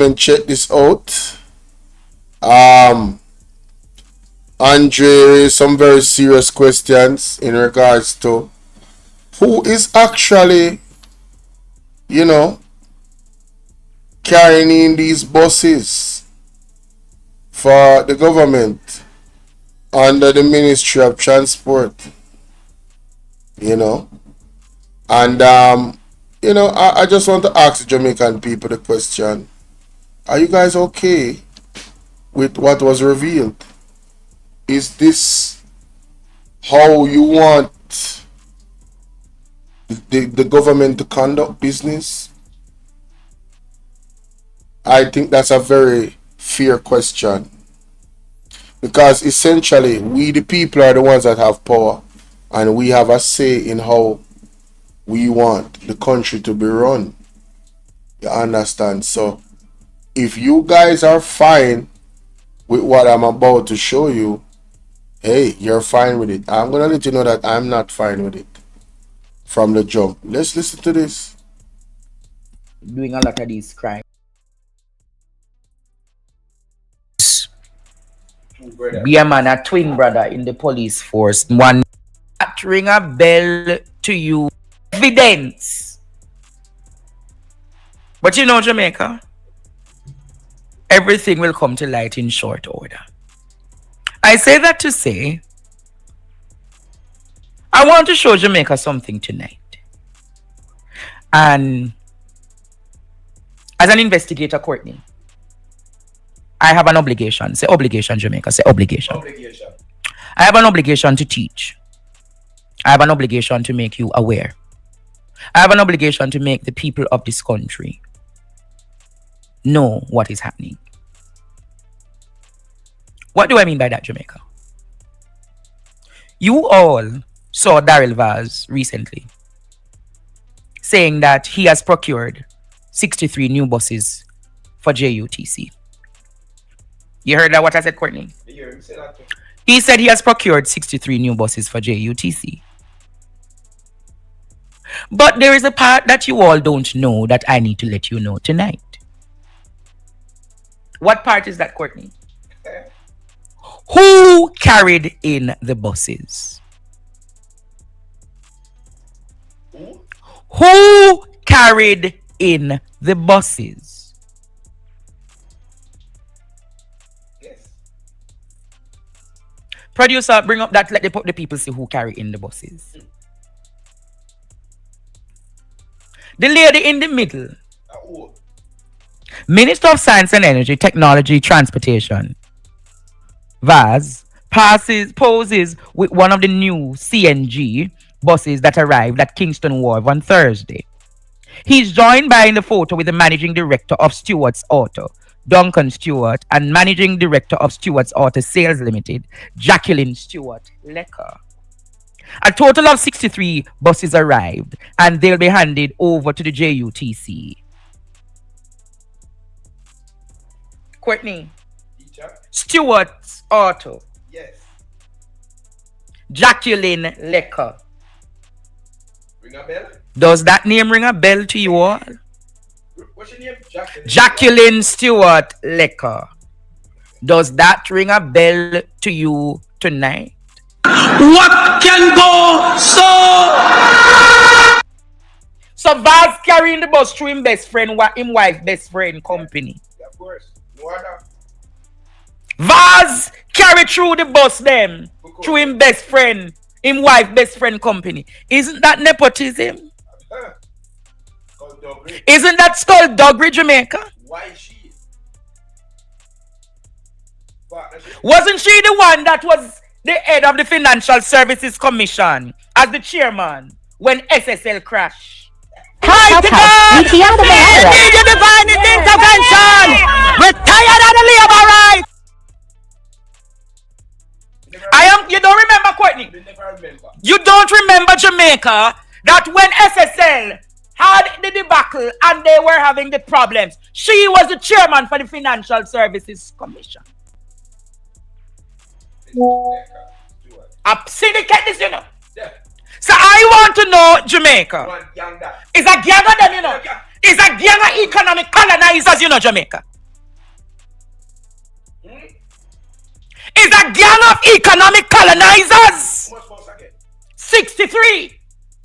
and check this out. Andre, some very serious questions in regards to who is actually, you know, carrying in these buses for the government under the Ministry of Transport, you know. And, I just want to ask the Jamaican people the question, are you guys okay with what was revealed? Is this how you want the government to conduct business? I think that's a very fair question. Because essentially, we the people are the ones that have power. And we have a say in how we want the country to be run. You understand? So, if you guys are fine with what I'm about to show you, hey, you're fine with it. I'm going to let you know that I'm not fine with it from the jump. Let's listen to this. Doing a lot of these crimes. Be a man, a twin brother in the police force. One that ring a bell to you. Evidence. But you know, Jamaica, everything will come to light in short order. I say that to say, I want to show Jamaica something tonight. And as an investigator, Courtney, I have an obligation. Say obligation, Jamaica. Say obligation. Obligation. I have an obligation to teach. I have an obligation to make you aware. I have an obligation to make the people of this country know what is happening. What do I mean by that, Jamaica? You all saw Daryl Vaz recently saying that he has procured 63 new buses for JUTC. You heard that what I said, Courtney? He said he has procured 63 new buses for JUTC. But there is a part that you all don't know that I need to let you know tonight. What part is that, Courtney? Who carried in the buses? Who carried in the buses? Yes. Producer, bring up that, let the people see who carry in the buses. The lady in the middle, Minister of Science and Energy, Technology, Transportation, Vaz, poses with one of the new CNG buses that arrived at Kingston Wharf on Thursday. He's joined by in the photo with the Managing Director of Stewart's Auto, Duncan Stewart, and Managing Director of Stewart's Auto Sales Limited, Jacqueline Stewart Lecker. A total of 63 buses arrived and they'll be handed over to the JUTC. Courtney. Stewart's Auto. Yes. Jacqueline Lecker. Ring a bell? Does that name ring a bell to you all? What's your name? Jacqueline Stewart Lecker. Does that ring a bell to you tonight? What can go so Vaz carrying the bus through him best friend, him wife best friend company. Yeah, of course. No other. Vaz carry through the bus them through him best friend, him wife best friend company. Isn't that nepotism? Isn't that skullduggery, Jamaica? Why is she? Wasn't she the one that was the head of the Financial Services Commission as the chairman when SSL crashed? Hi, God! We need your divine intervention! We're tired of the labor rights! You don't remember, Courtney? You don't remember, Jamaica, that when SSL had the debacle and they were having the problems, she was the chairman for the Financial Services Commission. A syndicate this, you know. Yeah. So I want to know, Jamaica. It's a gang of them, you know. It's a gang of economic colonizers, you know, Jamaica. is a gang of economic colonizers. How much bus again? 63.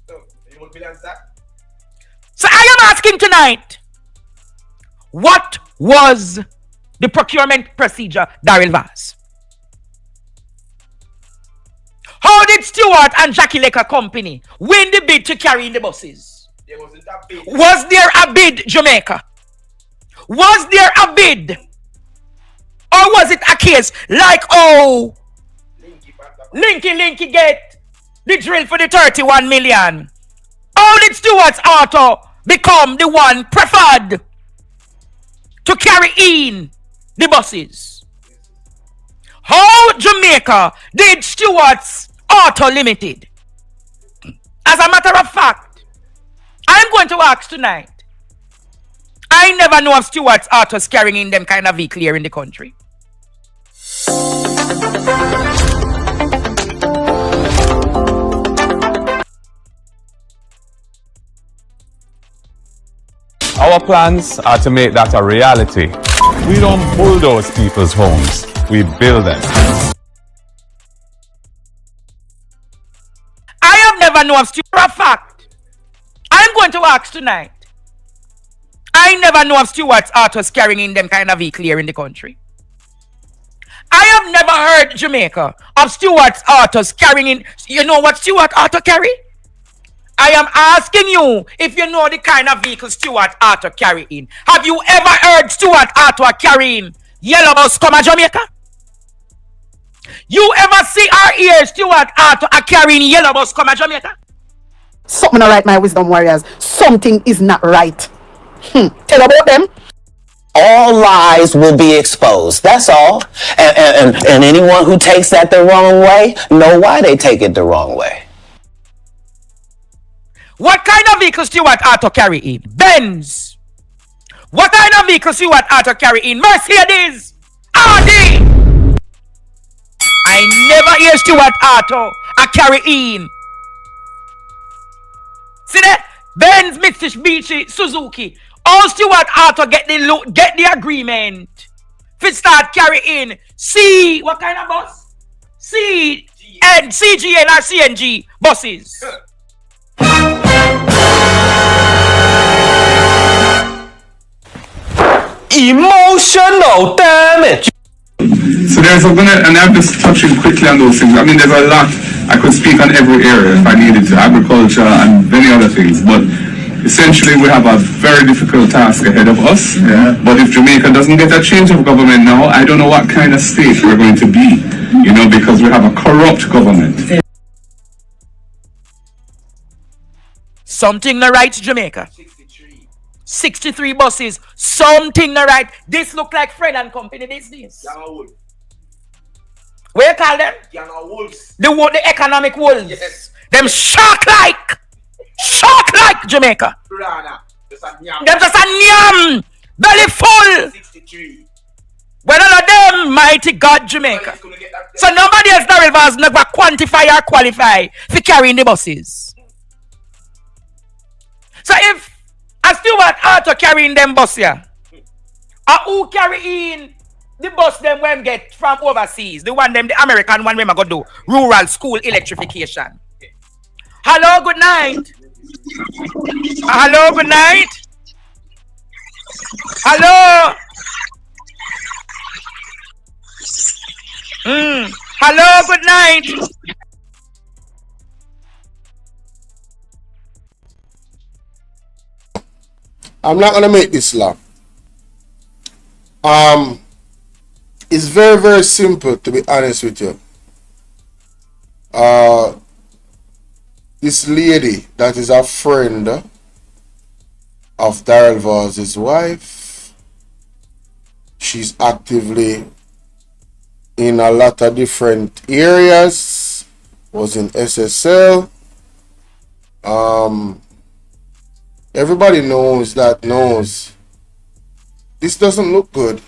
So, you want billions that? So I am asking tonight, what was the procurement procedure, Daryl Vaz? How did Stewart and Jackie Laker Company win the bid to carry in the buses? There wasn't a bid. Was there a bid, Jamaica? Was there a bid? Or was it a case like, oh, Linky get the drill for the 31 million? How did Stewart's Auto become the one preferred to carry in the buses? How, Jamaica, did Stewart's Auto Limited? As a matter of fact, I'm going to ask tonight, I never know of Stewart's Autos carrying in them kind of vehicle here in the country. Our plans are to make that a reality. We don't bulldoze people's homes, we build them. I have never known of Stewart. For a fact, I'm going to ask tonight, I never know of Stewart's Autos carrying in them kind of vehicle here in the country. I have never heard, Jamaica, of Stewart's Autos carrying in. You know what Stewart Auto carry? I am asking you if you know the kind of vehicle Stewart Auto carry in. Have you ever heard Stewart Auto carrying yellow bus come to Jamaica? You ever see our ears Stewart Auto carrying yellow bus come to Jamaica? Something not right, my wisdom warriors. Something is not right. Tell about them. All lies will be exposed. That's all. And anyone who takes that the wrong way, know why they take it the wrong way. What kind of vehicle Stewart Auto carry in? Benz. What kind of vehicle Stewart Auto carry in? Mercedes. Audi. I never hear Stewart Auto carry in. See that? Benz, Mitsubishi, Suzuki. All Stewart Auto get the agreement. If it start carry in C, what kind of bus? C and CGN or CNG buses. Emotional damage. So there's and I'm just touching quickly on those things. I mean, there's a lot. I could speak on every area if I needed to, agriculture and many other things, but essentially we have a very difficult task ahead of us. Yeah. But if Jamaica doesn't get a change of government now, I don't know what kind of state we're going to be, because we have a corrupt government. Something not right, Jamaica. 63 buses. Something not right. This look like Fred and Company business. Where you call them? Wolves. The economic wolves. Yes. Them shark-like Jamaica. Piranha. Just a nyam. Them just a nyam. Belly full. 63. Well, all of them, mighty God, Jamaica. So nobody else Daryl Vaz never quantify or qualify for carrying the buses. So if a Stewart Auto carrying them bus here, who carry in the bus them when get from overseas, the American one when I go do rural school electrification. Hello, good night. Hello, good night. Hello. Hello, good night. I'm not gonna make this long. It's very, very simple, to be honest with you. This lady that is a friend of Daryl Vaz's wife, she's actively in a lot of different areas, was in SSL. Everybody knows this doesn't look good.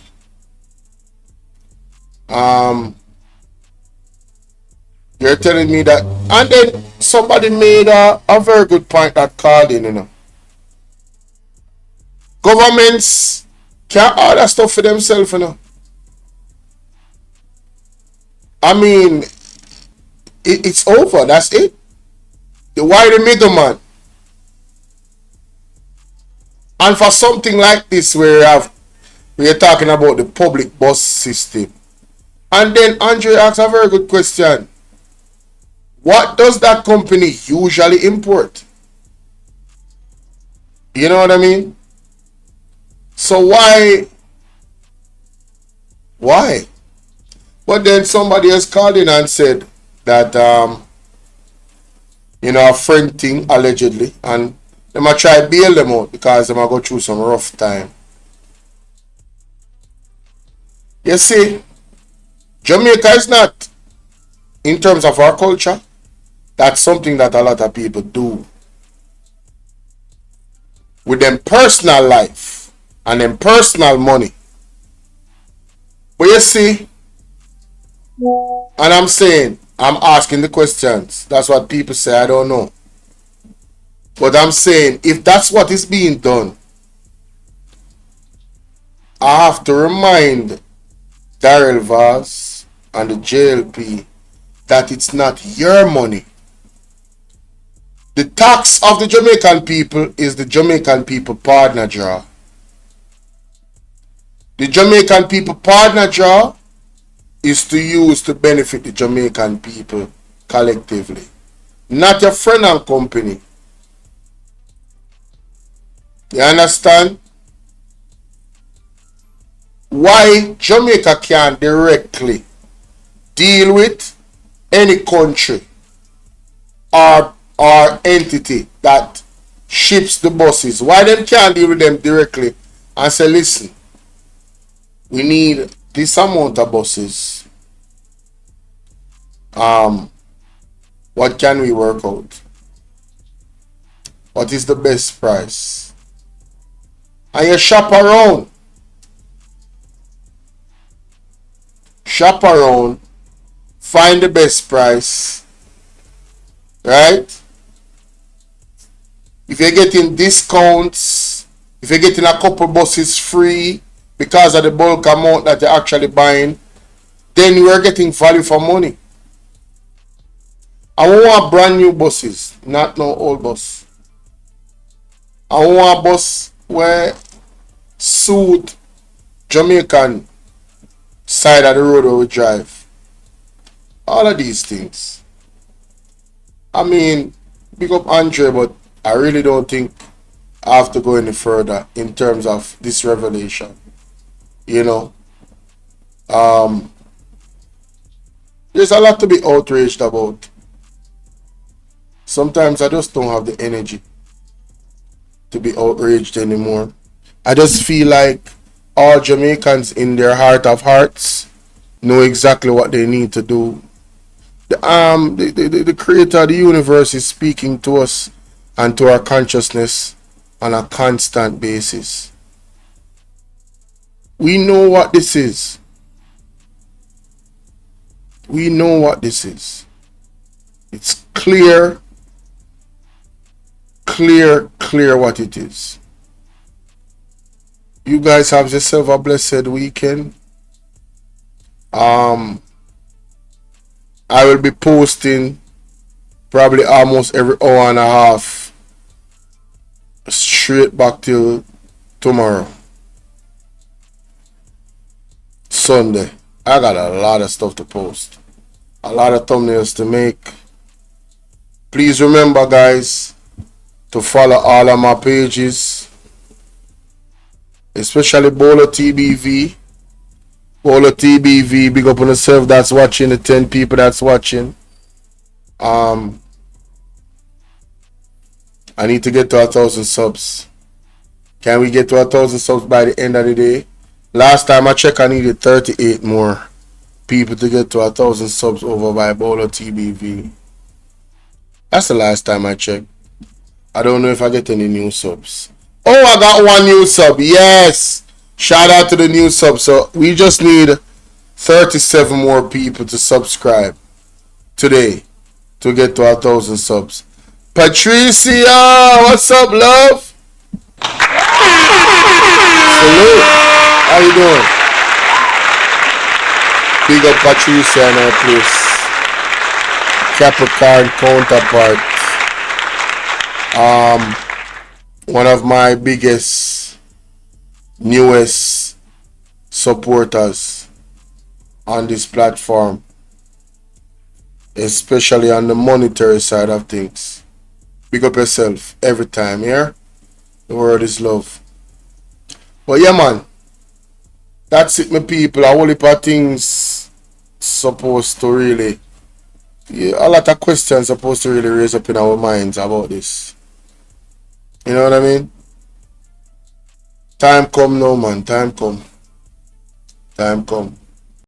You're telling me that, and then somebody made a very good point that called in, Governments can't order stuff for themselves, I mean, it's over. That's it. Why the middleman? And for something like this, we're talking about the public bus system. And then Andre asks a very good question. What does that company usually import? You know what I mean? So why? But then somebody else called in and said that a friend thing allegedly, and they might try to bail them out because they might go through some rough time. You see, Jamaica is not, in terms of our culture, that's something that a lot of people do with them personal life and them personal money. But you see, and I'm asking the questions. That's what people say. I don't know. But I'm saying, if that's what is being done, I have to remind Daryl Vaz and the JLP that it's not your money. The tax of the Jamaican people is the Jamaican people partner draw. The Jamaican people partner draw is to use to benefit the Jamaican people collectively, not your friend and company. You understand? Why Jamaica can't directly deal with any country or entity that ships the buses? Why them can't deal with them directly and say, listen, we need this amount of buses. What can we work out? What is the best price? And you shop around. Shop around. Find the best price. Right? If you're getting discounts, if you're getting a couple buses free because of the bulk amount that you're actually buying, then you are getting value for money. I want brand new buses, not no old bus. I want a bus where suit Jamaican side of the road where we drive. All of these things. I mean, big up Andre, but I really don't think I have to go any further in terms of this revelation. You know, there's a lot to be outraged about. Sometimes I just don't have the energy to be outraged anymore. I just feel like all Jamaicans in their heart of hearts know exactly what they need to do. The creator of the universe is speaking to us and to our consciousness on a constant basis. We know what this is. We know what this is. It's clear what it is. You guys have yourself a blessed weekend. I will be posting probably almost every hour and a half straight back till tomorrow, Sunday. I got a lot of stuff to post, a lot of thumbnails to make. Please remember, guys, to follow all of my pages, especially Bolo TBV. Bolo TBV, big up on yourself that's watching, the 10 people that's watching. I need to get to 1,000 subs. Can we get to 1,000 subs by the end of the day? Last time I checked, I needed 38 more people to get to 1,000 subs over by Bolo TBV. That's the last time I checked. I don't know if I get any new subs. Oh, I got one new sub. Yes. Shout out to the new sub. So we just need 37 more people to subscribe today to get to 1,000 subs. Patricia, what's up, love? Salute. How you doing? Big up Patricia and her place. Capricorn counterpart. One of my biggest, newest supporters on this platform, especially on the monetary side of things. Big up yourself every time, yeah? The word is love. But yeah, man, that's it, my people. A whole heap of things supposed to really, a lot of questions supposed to really raise up in our minds about this. You know what I mean? Time come now, man. Time come. Time come.